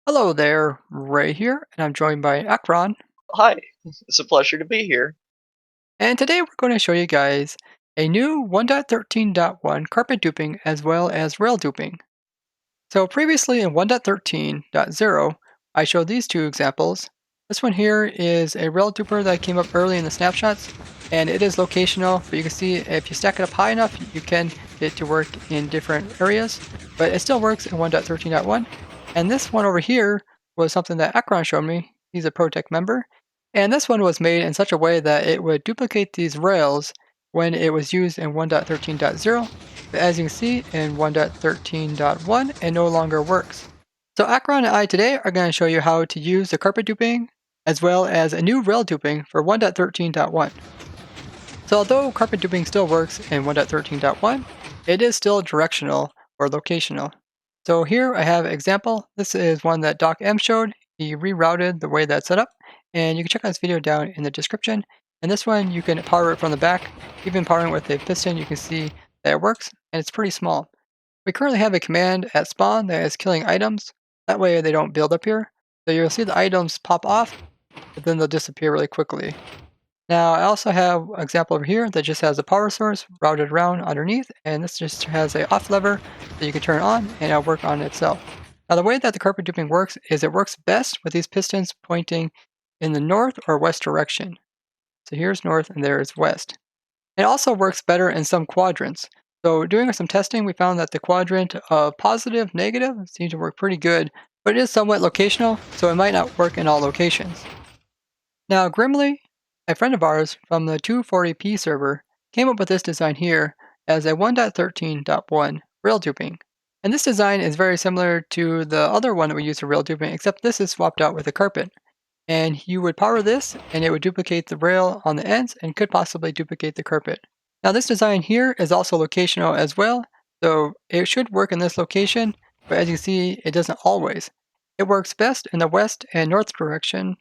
Hello there, Ray here, and I'm joined by Akron. Hi, it's a pleasure to be here. And today we're going to show you guys a new 1.13.1 carpet duping as well as rail duping. So previously in 1.13.0, I showed these two examples. This one here is a rail duper that came up early in the snapshots, and it is locational, but you can see if you stack it up high enough, you can get it to work in different areas, but it still works in 1.13.1. And this one over here was something that Akron showed me. He's a ProtoTech member. And this one was made in such a way that it would duplicate these rails when it was used in 1.13.0. But as you can see in 1.13.1, it no longer works. So Akron and I today are going to show you how to use the carpet duping as well as a new rail duping for 1.13.1. So although carpet duping still works in 1.13.1, it is still directional or locational. So here I have an example. This is one that Doc M showed. He rerouted the way that's set up, and you can check out this video down in the description. And this one, you can power it from the back. Even powering with a piston, you can see that it works, and it's pretty small. We currently have a command at spawn that is killing items. That way they don't build up here. So you'll see the items pop off, but then they'll disappear really quickly. Now I also have an example over here that just has a power source routed around underneath, and this just has a off lever that you can turn on and it'll work on itself. Now the way that the carpet duping works is it works best with these pistons pointing in the north or west direction. So here's north and there is west. It also works better in some quadrants. So doing some testing, we found that the quadrant of positive, negative seems to work pretty good, but it is somewhat locational, so it might not work in all locations. Now Grimly, a friend of ours from the 240p server, came up with this design here as a 1.13.1 rail duping. And this design is very similar to the other one that we use for rail duping, except this is swapped out with a carpet. And you would power this, and it would duplicate the rail on the ends and could possibly duplicate the carpet. Now this design here is also locational as well, so it should work in this location, but as you see, it doesn't always. It works best in the west and north direction,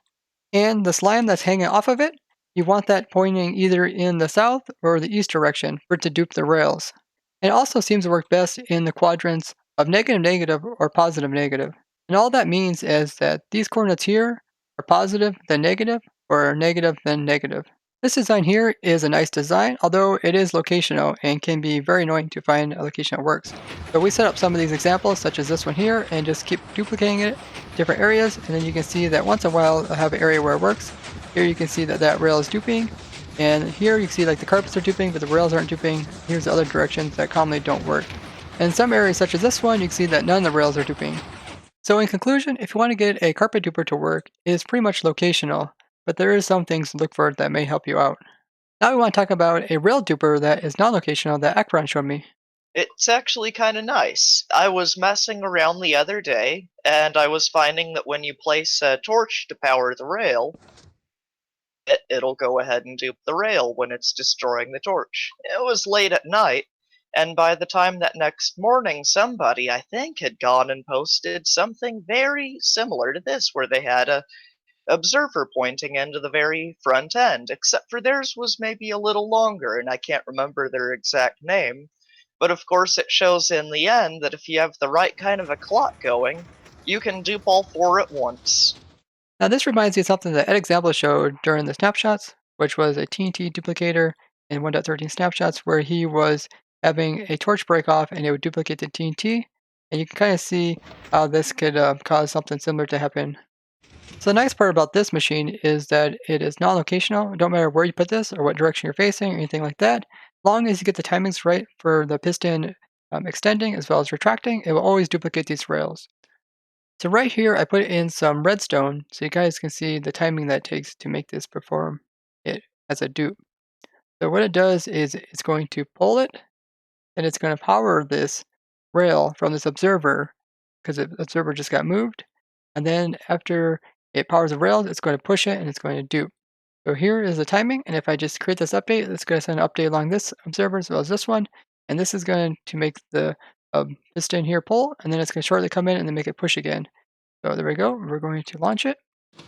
and the slime that's hanging off of it, you want that pointing either in the south or the east direction for it to dupe the rails. It also seems to work best in the quadrants of negative negative or positive negative. And all that means is that these coordinates here are positive then negative or negative then negative. This design here is a nice design, although it is locational and can be very annoying to find a location that works. So we set up some of these examples, such as this one here, and just keep duplicating it in different areas, and then you can see that once in a while it'll have an area where it works. Here you can see that that rail is duping, and here you can see like the carpets are duping, but the rails aren't duping. Here's the other directions that commonly don't work. And in some areas such as this one, you can see that none of the rails are duping. So in conclusion, if you want to get a carpet duper to work, it is pretty much locational, but there is some things to look for that may help you out. Now we want to talk about a rail duper that is non-locational that Akron showed me. It's actually kind of nice. I was messing around the other day, and I was finding that when you place a torch to power the rail, it'll go ahead and dupe the rail when it's destroying the torch. It was late at night, and by the time that next morning, somebody, I think, had gone and posted something very similar to this, where they had a observer pointing into the very front end, except for theirs was maybe a little longer, and I can't remember their exact name. But of course, it shows in the end that if you have the right kind of a clock going, you can dupe all four at once. Now this reminds me of something that Ed Example showed during the snapshots, which was a TNT duplicator in 1.13 snapshots where he was having a torch break off and it would duplicate the TNT. And you can kind of see how this could cause something similar to happen. So the nice part about this machine is that it is non-locational. It don't matter where you put this or what direction you're facing or anything like that. As long as you get the timings right for the piston extending as well as retracting, it will always duplicate these rails. So right here, I put in some redstone so you guys can see the timing that it takes to make this perform it as a dupe. So what it does is it's going to pull it and it's going to power this rail from this observer because the observer just got moved. And then after it powers the rails, it's going to push it and it's going to dupe. So here is the timing, and if I just create this update, it's going to send an update along this observer as well as this one, and this is going to make the piston here pull, and then it's going to shortly come in and then make it push again. So there we go. We're going to launch it,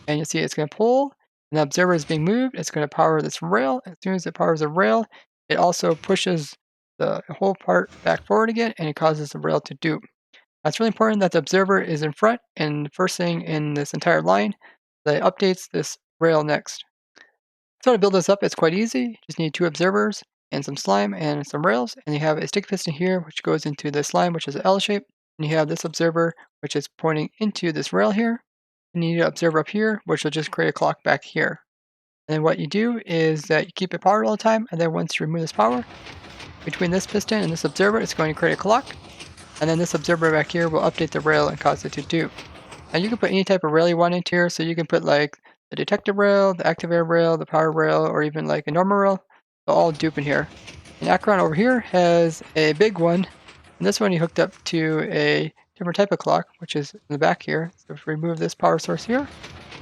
and you see it's going to pull, and the observer is being moved. It's going to power this rail. As soon as it powers the rail, it also pushes the whole part back forward again, and it causes the rail to dupe. It's really important that the observer is in front and the first thing in this entire line that updates this rail next. So to build this up, it's quite easy. You just need 2 observers and some slime and some rails, and you have a stick piston here which goes into the slime, which is an L shape, and you have this observer which is pointing into this rail here, and you need an observer up here which will just create a clock back here. And then what you do is that you keep it powered all the time, and then once you remove this power, between this piston and this observer, it's going to create a clock, and then this observer back here will update the rail and cause it to dupe. And you can put any type of rail you want into here, so you can put like the detector rail, the activator rail, the power rail, or even like a normal rail. They'll all dupe in here. And Acron over here has a big one, and this one you hooked up to a different type of clock, which is in the back here. So if we remove this power source here,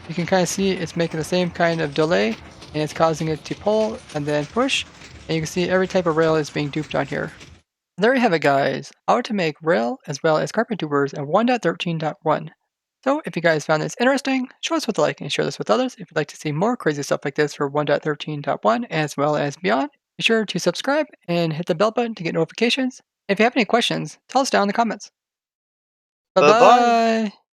you can kind of see it's making the same kind of delay, and it's causing it to pull and then push. And you can see every type of rail is being duped on here. There you have it, guys, how to make rail as well as carpet dupers in 1.13.1. So if you guys found this interesting, show us with a like and share this with others. If you'd like to see more crazy stuff like this for 1.13.1 as well as beyond, be sure to subscribe and hit the bell button to get notifications. If you have any questions, tell us down in the comments. Bye Bye bye. bye!